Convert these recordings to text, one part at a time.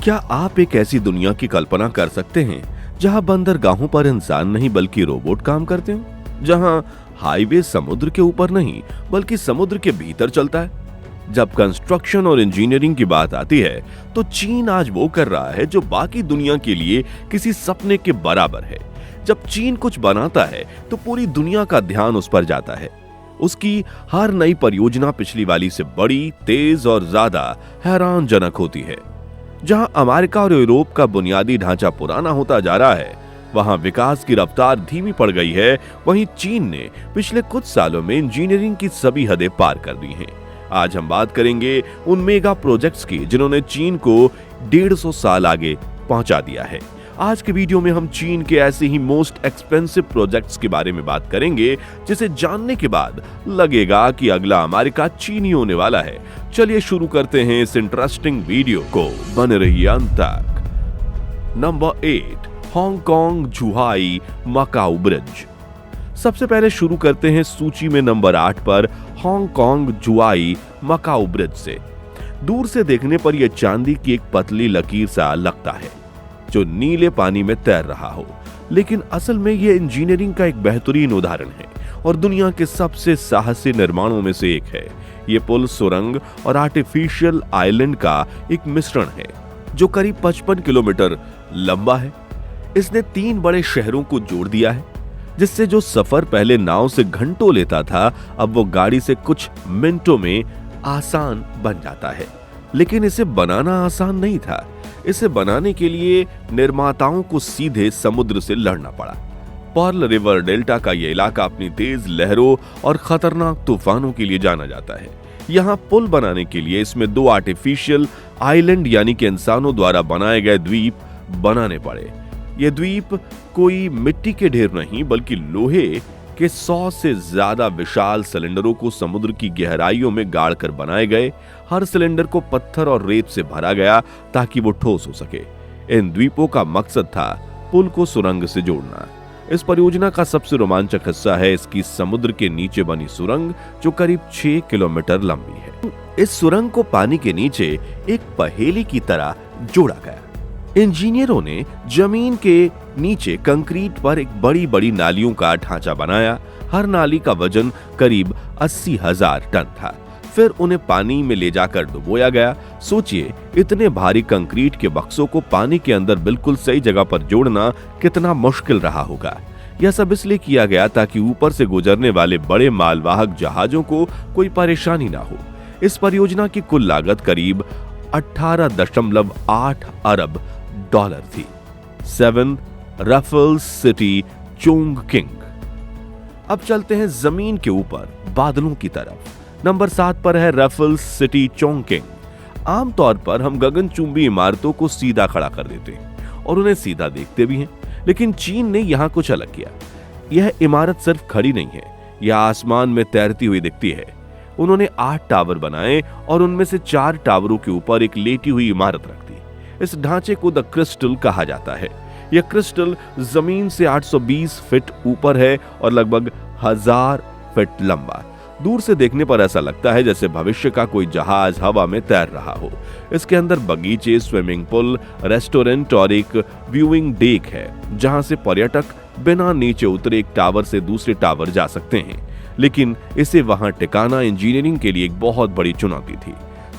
क्या आप एक ऐसी दुनिया की कल्पना कर सकते हैं जहां बंदरगाहों पर इंसान नहीं बल्कि रोबोट काम करते हो, जहां हाईवे समुद्र के ऊपर नहीं बल्कि समुद्र के भीतर चलता है? जब कंस्ट्रक्शन और इंजीनियरिंग की बात आती है तो चीन आज वो कर रहा है जो बाकी दुनिया के लिए किसी सपने के बराबर है। जब चीन कुछ बनाता है तो पूरी दुनिया का ध्यान उस पर जाता है। उसकी हर नई परियोजना पिछली वाली से बड़ी, तेज और ज्यादा हैरानजनक होती है। जहां अमेरिका और यूरोप का बुनियादी ढांचा पुराना होता जा रहा है, वहां विकास की रफ्तार धीमी पड़ गई है। वहीं चीन ने पिछले कुछ सालों में इंजीनियरिंग की सभी हदें पार कर दी हैं। आज हम बात करेंगे उन मेगा प्रोजेक्ट्स की जिन्होंने चीन को 150 साल आगे पहुंचा दिया है। आज के वीडियो में हम चीन के ऐसे ही मोस्ट एक्सपेंसिव प्रोजेक्ट्स के बारे में बात करेंगे जिसे जानने के बाद लगेगा कि अगला अमेरिका चीनी होने वाला है। चलिए शुरू करते हैं इस इंटरेस्टिंग वीडियो को, बने रहिए अंत तक। Number 8, Hong Kong जुहाई Macau bridge. सबसे पहले शुरू करते हैं सूची में नंबर 8 पर हांगकांग जुहाई मकाऊ ब्रिज से। दूर से देखने पर यह चांदी की एक पतली लकीर सा लगता है जो नीले पानी में तैर रहा हो, लेकिन असल में यह इंजीनियरिंग का एक बेहतरीन उदाहरण है और दुनिया के सबसे साहसी निर्माणों में से एक है। यह पुल सुरंग और आर्टिफिशियल आइलैंड का एक मिश्रण है जो करीब 55 किलोमीटर लंबा है। इसने 3 बड़े शहरों को जोड़ दिया है, जिससे जो सफर पहले नाव से घंटों लेता था अब वो गाड़ी से कुछ मिनटों में आसान बन जाता है। लेकिन इसे बनाना आसान नहीं था। इसे बनाने के लिए निर्माताओं को सीधे समुद्र से लड़ना पड़ा। पर्ल रिवर डेल्टा का यह इलाका अपनी तेज लहरों और खतरनाक तूफानों के लिए जाना जाता है। यहाँ पुल बनाने के लिए इसमें 2 आर्टिफिशियल आइलैंड यानी कि इंसानों द्वारा बनाए गए द्वीप बनाने पड़े। ये द्वीप कोई मिट्टी के ढेर नहीं बल्कि लोहे के 100 से ज्यादा विशाल सिलेंडरों को समुद्र की गहराइयों में गाड़ कर बनाए गए। हर सिलेंडर को पत्थर और रेत से भरा गया ताकि वो ठोस हो सके। इन द्वीपों का मकसद था पुल को सुरंग से जोड़ना। इस परियोजना का सबसे रोमांचक हिस्सा है इसकी समुद्र के नीचे बनी सुरंग जो करीब 6 किलोमीटर लंबी है। इस सुरंग को पानी के नीचे एक पहेली की तरह जोड़ा गया। इंजीनियरों ने जमीन के नीचे कंक्रीट पर एक बड़ी बड़ी नालियों का ढांचा बनाया। हर नाली का वजन करीब 80,000 टन था। फिर उन्हें पानी में ले जाकर डुबोया गया। सोचिए, इतने भारी कंक्रीट के बक्सों को पानी के अंदर बिल्कुल सही जगह पर जोड़ना कितना मुश्किल रहा होगा। यह सब इसलिए किया गया ताकि ऊपर से गुजरने वाले बड़े मालवाहक जहाजों को कोई परेशानी ना हो। इस परियोजना की कुल लागत करीब 18.8 अरब डॉलर थी। 7 रफल्स सिटी चोंगकिंग। अब चलते हैं जमीन के ऊपर बादलों की तरफ। नंबर 7 पर है रफल्स सिटी चोंगकिंग। आमतौर पर हम गगनचुंबी इमारतों को सीधा खड़ा कर देते हैं और उन्हें सीधा देखते भी हैं, लेकिन चीन ने यहां कुछ अलग किया। यह इमारत सिर्फ खड़ी नहीं है, यह आसमान में तैरती हुई दिखती है। उन्होंने 8 टावर बनाए और उनमें से 4 टावरों के ऊपर एक लेटी हुई इमारत रख दी। इस ढांचे को द क्रिस्टल कहा जाता है। यह क्रिस्टल जमीन से 820 फीट ऊपर है और लगभग 1000 फीट लंबा। दूर से देखने पर ऐसा लगता है जैसे भविष्य का कोई जहाज हवा में तैर रहा हो। इसके अंदर बगीचे, स्विमिंग पूल, रेस्टोरेंट और एक व्यूइंग डेक है जहां से पर्यटक बिना नीचे उतरे एक टावर से दूसरे टावर जा सकते हैं। लेकिन इसे वहां टिकाना इंजीनियरिंग के लिए एक बहुत बड़ी चुनौती थी।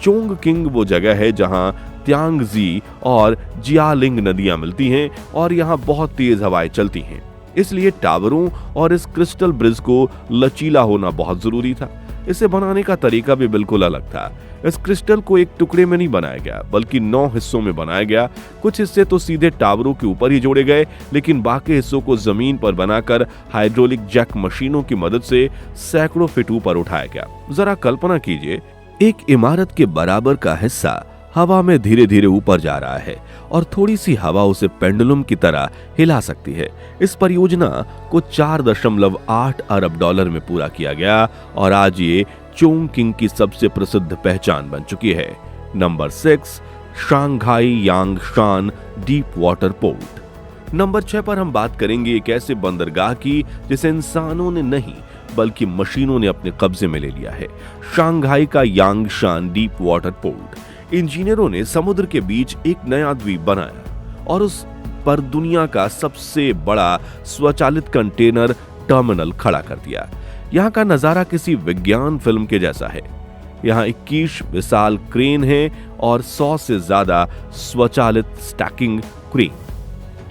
चोंगकिंग वो जगह है जहां त्यांगजी और जियालिंग नदियां मिलती हैं और यहां बहुत तेज हवाएं चलती हैं। इसलिए टावरों और इस क्रिस्टल ब्रिज को लचीला होना बहुत जरूरी था। इसे बनाने का तरीका भी बिल्कुल अलग था। इस क्रिस्टल को एक टुकड़े में नहीं बनाया गया बल्कि 9 हिस्सों में बनाया गया। कुछ हिस्से तो सीधे टावरों के ऊपर ही जोड़े गए, लेकिन बाकी हिस्सों को जमीन पर बनाकर हाइड्रोलिक जैक मशीनों की मदद से सैकड़ों फीट ऊपर उठाया गया। जरा कल्पना कीजिए, एक इमारत के बराबर का हिस्सा हवा में धीरे धीरे ऊपर जा रहा है और थोड़ी सी हवा उसे पेंडुलम की तरह हिला सकती है। इस परियोजना को 4.8 अरब डॉलर में पूरा किया गया और आज ये चोंगकिंग की सबसे प्रसिद्ध पहचान बन चुकी है। Number 6, Shanghai Yangshan deep water port. Number 6 पर हम बात करेंगे एक ऐसे बंदरगाह की जिसे इंसानों ने नहीं बल्कि मशीनों ने अपने कब्जे में ले लिया है। शांघाई का यांगशान डीप वाटर पोर्ट। इंजीनियरों ने समुद्र के बीच एक नया द्वीप बनाया और उस पर दुनिया का सबसे बड़ा स्वचालित कंटेनर टर्मिनल खड़ा कर दिया। यहाँ का नजारा किसी विज्ञान फिल्म के जैसा है। यहाँ 21 विशाल क्रेन हैं और 100 से ज्यादा स्वचालित स्टैकिंग क्रेन,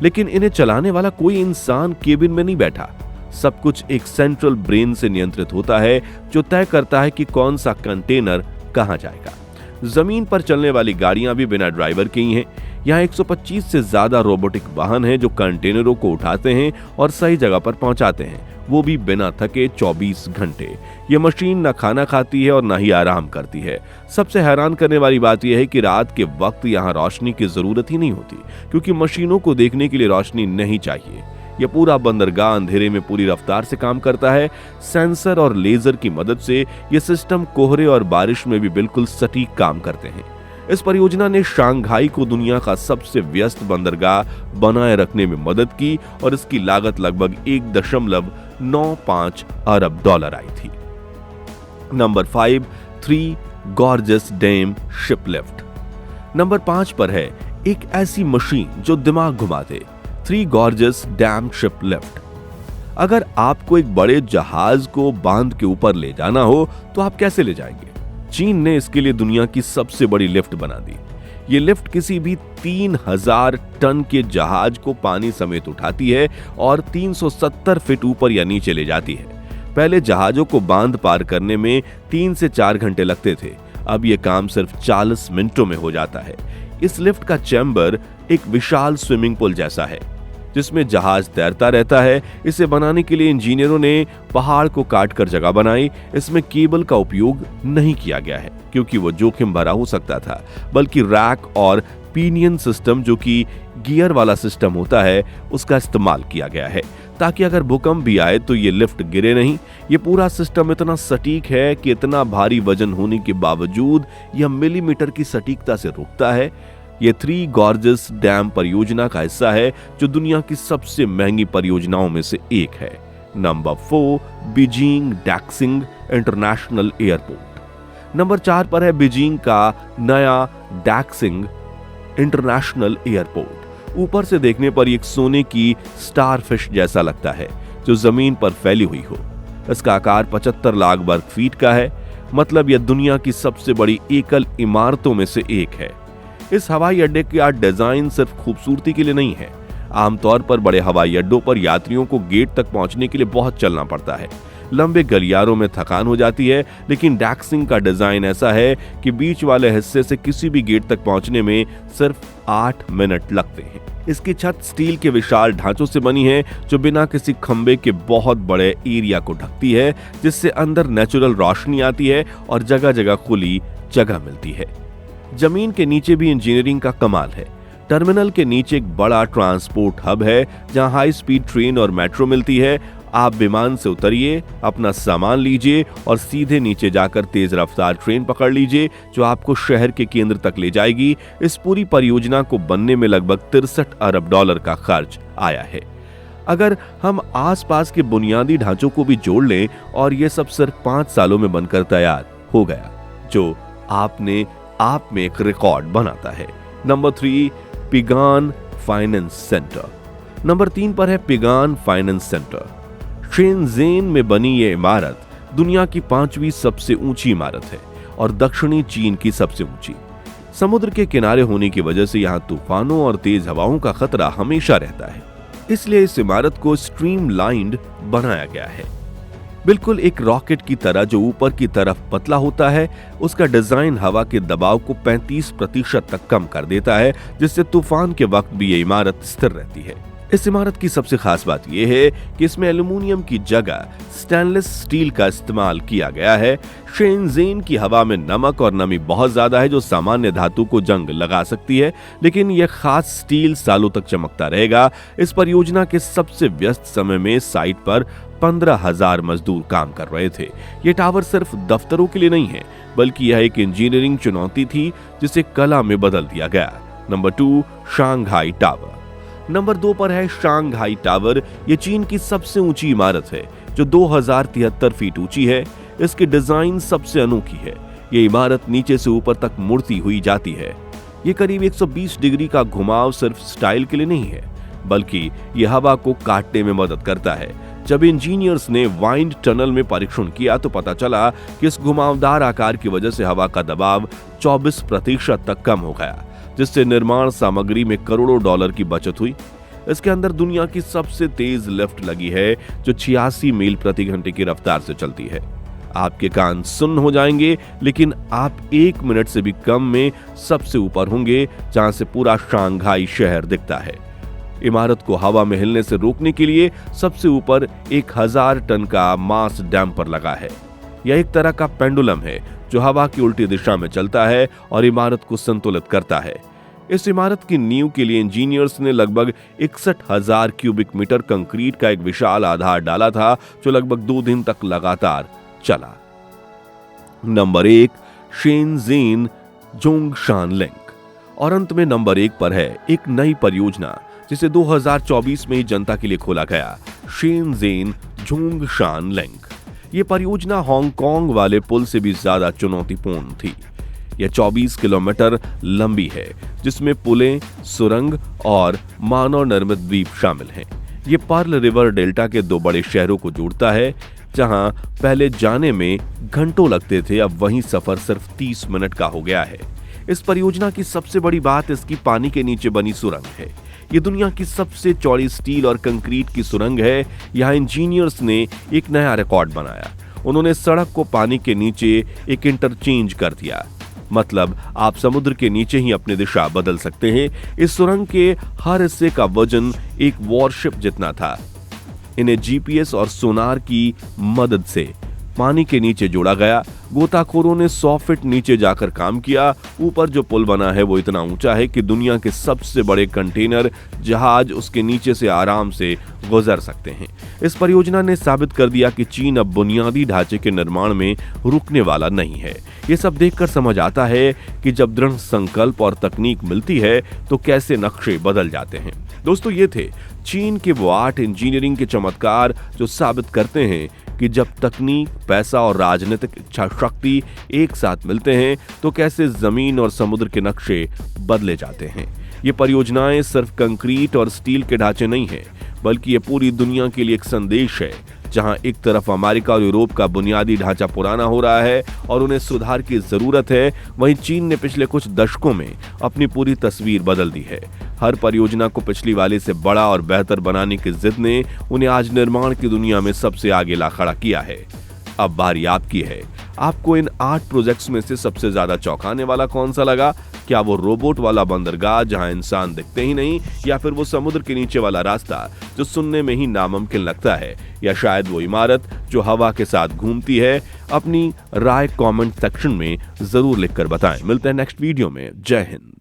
लेकिन इन्हें चलाने वाला कोई इंसान केबिन में नहीं बैठा। सब कुछ एक सेंट्रल ब्रेन से नियंत्रित होता है जो तय करता है कि कौन सा कंटेनर कहां जाएगा। जमीन पर चलने वाली गाड़ियां भी बिना ड्राइवर की ही हैं। यहाँ 125 से ज्यादा रोबोटिक वाहन हैं जो कंटेनरों को उठाते हैं और सही जगह पर पहुंचाते हैं, वो भी बिना थके 24 घंटे। ये मशीन न खाना खाती है और न ही आराम करती है। सबसे हैरान करने वाली बात यह है कि रात के वक्त यहाँ रोशनी की जरूरत ही नहीं होती, क्योंकि मशीनों को देखने के लिए रोशनी नहीं चाहिए। यह पूरा बंदरगाह अंधेरे में पूरी रफ्तार से काम करता है। सेंसर और लेजर की मदद से यह सिस्टम कोहरे और बारिश में भी बिल्कुल सटीक काम करते हैं। इस परियोजना ने शंघाई को दुनिया का सबसे व्यस्त बंदरगाह बनाए रखने में मदद की और इसकी लागत लगभग 1.95 अरब डॉलर आई थी। Number 5, 3 gorgeous dam ship lift. Number 5 पर है एक ऐसी मशीन जो दिमाग घुमा दे, 3 गॉर्जियस डैम शिप लिफ्ट। अगर आपको एक बड़े जहाज को बांध के ऊपर ले जाना हो तो आप कैसे ले जाएंगे? चीन ने इसके लिए दुनिया की सबसे बड़ी लिफ्ट बना दी। ये लिफ्ट किसी भी 3000 टन के जहाज को पानी समेत उठाती है और 370 फीट ऊपर या नीचे ले जाती है। पहले जहाजों को बांध पार करने में 3 से 4 घंटे लगते थे, अब यह काम सिर्फ 40 मिनटों में हो जाता है। इस लिफ्ट का चैम्बर एक विशाल स्विमिंग पूल जैसा है जिसमें जहाज तैरता रहता है। इसे बनाने के लिए इंजीनियरों ने पहाड़ को काटकर जगह बनाई। इसमें केबल का उपयोग नहीं किया गया है क्योंकि वो जोखिम भरा हो सकता था, बल्कि रैक और पिनियन सिस्टम जो कि गियर वाला सिस्टम होता है उसका इस्तेमाल किया गया है ताकि अगर भूकंप भी आए तो ये लिफ्ट गिरे नहीं। ये पूरा सिस्टम इतना सटीक है कि इतना भारी वजन होने के बावजूद यह मिलीमीटर की सटीकता से रुकता है। ये 3 गॉर्जियस डैम परियोजना का हिस्सा है जो दुनिया की सबसे महंगी परियोजनाओं में से एक है। Number 4, Beijing Daxing international airport. Number 4 पर है बीजिंग का नया डैक्सिंग इंटरनेशनल एयरपोर्ट। ऊपर से देखने पर एक सोने की स्टारफिश जैसा लगता है जो जमीन पर फैली हुई हो। इसका आकार 75 लाख वर्ग फीट का है, मतलब यह दुनिया की सबसे बड़ी एकल इमारतों में से एक है। इस हवाई अड्डे का डिजाइन सिर्फ खूबसूरती के लिए नहीं है। आमतौर पर बड़े हवाई अड्डों पर यात्रियों को गेट तक पहुंचने के लिए बहुत चलना पड़ता है, लंबे गलियारों में थकान हो जाती है, लेकिन डैक्सिंग का डिजाइन ऐसा है कि बीच वाले हिस्से से किसी भी गेट तक पहुंचने में सिर्फ 8 मिनट लगते हैं। इसकी छत स्टील के विशाल ढांचों से बनी है जो बिना किसी खंबे के बहुत बड़े एरिया को ढकती है, जिससे अंदर नेचुरल रोशनी आती है और जगह जगह खुली जगह मिलती है। जमीन के नीचे भी इंजीनियरिंग का कमाल है। टर्मिनल के नीचे एक बड़ा ट्रांसपोर्ट हब है जहां हाई स्पीड ट्रेन और मेट्रो मिलती है। आप विमान से उतरिए, अपना सामान लीजिए और सीधे नीचे जाकर तेज रफ्तार ट्रेन पकड़ लीजिए जो आपको शहर के केंद्र तक ले जाएगी। इस पूरी परियोजना को बनने में लगभग 63 अरब डॉलर का खर्च आया है। अगर हम आसपास के बुनियादी ढांचों को भी जोड़ लें और यह सब सिर्फ 5 सालों में बनकर तैयार हो गया, जो आपने आप में एक रिकॉर्ड बनाता है। Number 3, Ping An finance centre. Number 3 पर है पिगान फाइनेंस सेंटर। शेनज़ेन में बनी यह इमारत दुनिया की 5वीं सबसे ऊंची इमारत है और दक्षिणी चीन की सबसे ऊंची। समुद्र के किनारे होने की वजह से यहाँ तूफानों और तेज हवाओं का खतरा हमेशा रहता है, इसलिए इस इमारत को स्ट्रीमलाइंड बनाया गया है, बिल्कुल एक रॉकेट की तरह जो ऊपर की तरफ पतला होता है। उसका डिजाइन हवा के दबाव को 35% तक कम कर देता है, जिससे तूफान के वक्त भी ये इमारत स्थिर रहती है। इस इमारत की सबसे खास बात यह है कि इसमें एल्यूमिनियम की जगह स्टेनलेस स्टील का इस्तेमाल किया गया है। शेनज़ेन की हवा में नमक और नमी बहुत ज्यादा है जो सामान्य धातु को जंग लगा सकती है, लेकिन यह खास स्टील सालों तक चमकता रहेगा। इस परियोजना के सबसे व्यस्त समय में साइट पर 15,000 मजदूर काम कर रहे थे। यह टावर सिर्फ दफ्तरों के लिए नहीं है, बल्कि यह एक इंजीनियरिंग चुनौती थी जिसे कला में बदल दिया गया। Number 2, Shanghai tower. नंबर 2 पर है शंघाई टावर। यह चीन की सबसे ऊंची इमारत है जो 2073 फीट ऊंची है। इसकी डिजाइन सबसे अनोखी है। ये इमारत नीचे से ऊपर तक मुड़ती हुई जाती है। ये करीब 120 डिग्री का घुमाव सिर्फ स्टाइल के लिए नहीं है, बल्कि ये हवा को काटने में मदद करता है। जब इंजीनियर्स ने वाइंड टनल में परीक्षण किया तो पता चला कि इस घुमावदार आकार की वजह से हवा का दबाव 24% तक कम हो गया, जिससे निर्माण सामग्री में करोड़ों डॉलर की बचत हुई। इसके अंदर दुनिया की सबसे तेज लिफ्ट लगी है, जो 86 मील प्रति घंटे की रफ्तार से चलती है। आपके कान सुन्न हो जाएंगे, लेकिन आप 1 मिनट से भी कम में सबसे ऊपर होंगे, जहां से पूरा शांघाई शहर दिखता है। इमारत को हवा में हिलने से रोकने के लिए सबसे ऊपर 1000 टन का मास डैम्पर लगा है। यह एक तरह का पेंडुलम है जो हवा की उल्टी दिशा में चलता है और इमारत को संतुलित करता है। इस इमारत की नींव के लिए इंजीनियर्स ने लगभग 61,000 क्यूबिक मीटर कंक्रीट का एक विशाल आधार डाला था, जो लगभग 2 दिन तक लगातार चला। Number 1, Shenzhen Zhongshan link. और अंत में नंबर 1 पर है एक नई परियोजना जिसे 2024 में ही जनता के लिए खोला गया, शेनज़ेन ज़ोंगशान लिंक। ये परियोजना हांगकांग वाले पुल से भी ज्यादा चुनौतीपूर्ण थी। यह 24 किलोमीटर लंबी है, जिसमें पुलें, सुरंग और मानव निर्मित द्वीप शामिल हैं। ये पर्ल रिवर डेल्टा के 2 बड़े शहरों को जोड़ता है। जहां पहले जाने में घंटों लगते थे, अब वहीं सफर सिर्फ 30 मिनट का हो गया है। इस परियोजना की सबसे बड़ी बात इसकी पानी के नीचे बनी सुरंग है। ये दुनिया की सबसे चौड़ी स्टील और कंक्रीट की सुरंग है। यहाँ इंजीनियर्स ने एक नया रिकॉर्ड बनाया। उन्होंने सड़क को पानी के नीचे एक इंटरचेंज कर दिया, मतलब आप समुद्र के नीचे ही अपनी दिशा बदल सकते हैं। इस सुरंग के हर हिस्से का वजन एक वॉरशिप जितना था। इन्हें जीपीएस और सोनार की मदद से पानी के नीचे जोड़ा गया। गोताखोरों ने 100 फीट नीचे जाकर काम किया। ऊपर जो पुल बना है वो इतना ऊंचा है कि दुनिया के सबसे बड़े कंटेनर जहाज उसके नीचे से आराम से गुजर सकते हैं। इस परियोजना ने साबित कर दिया कि चीन अब बुनियादी ढांचे के निर्माण में रुकने वाला नहीं है। ये सब देखकर समझ आता है कि जब दृढ़ संकल्प और तकनीक मिलती है तो कैसे नक्शे बदल जाते हैं। दोस्तों, ये थे चीन के वो 8 इंजीनियरिंग के चमत्कार जो साबित करते हैं कि जब तकनीक, पैसा और राजनीतिक इच्छा शक्ति एक साथ मिलते हैं तो कैसे जमीन और समुद्र के नक्शे बदले जाते हैं। ये परियोजनाएं सिर्फ कंक्रीट और स्टील के ढांचे नहीं हैं, बल्कि ये पूरी दुनिया के लिए एक संदेश है। जहां एक तरफ अमेरिका और यूरोप का बुनियादी ढांचा पुराना हो रहा है और उन्हें सुधार की जरूरत है, वहीं चीन ने पिछले कुछ दशकों में अपनी पूरी तस्वीर बदल दी है। हर परियोजना को पिछली वाले से बड़ा और बेहतर बनाने की जिद ने उन्हें आज निर्माण की दुनिया में सबसे आगे ला खड़ा किया है। अब बारी आपकी है। आपको इन 8 प्रोजेक्ट्स में से सबसे ज्यादा चौंकाने वाला कौन सा लगा? क्या वो रोबोट वाला बंदरगाह जहां इंसान दिखते ही नहीं, या फिर वो समुद्र के नीचे वाला रास्ता जो सुनने में ही नामुमकिन लगता है, या शायद वो इमारत जो हवा के साथ घूमती है? अपनी राय कमेंट सेक्शन में जरूर लिखकर बताएं। मिलते हैं नेक्स्ट वीडियो में। जय हिंद।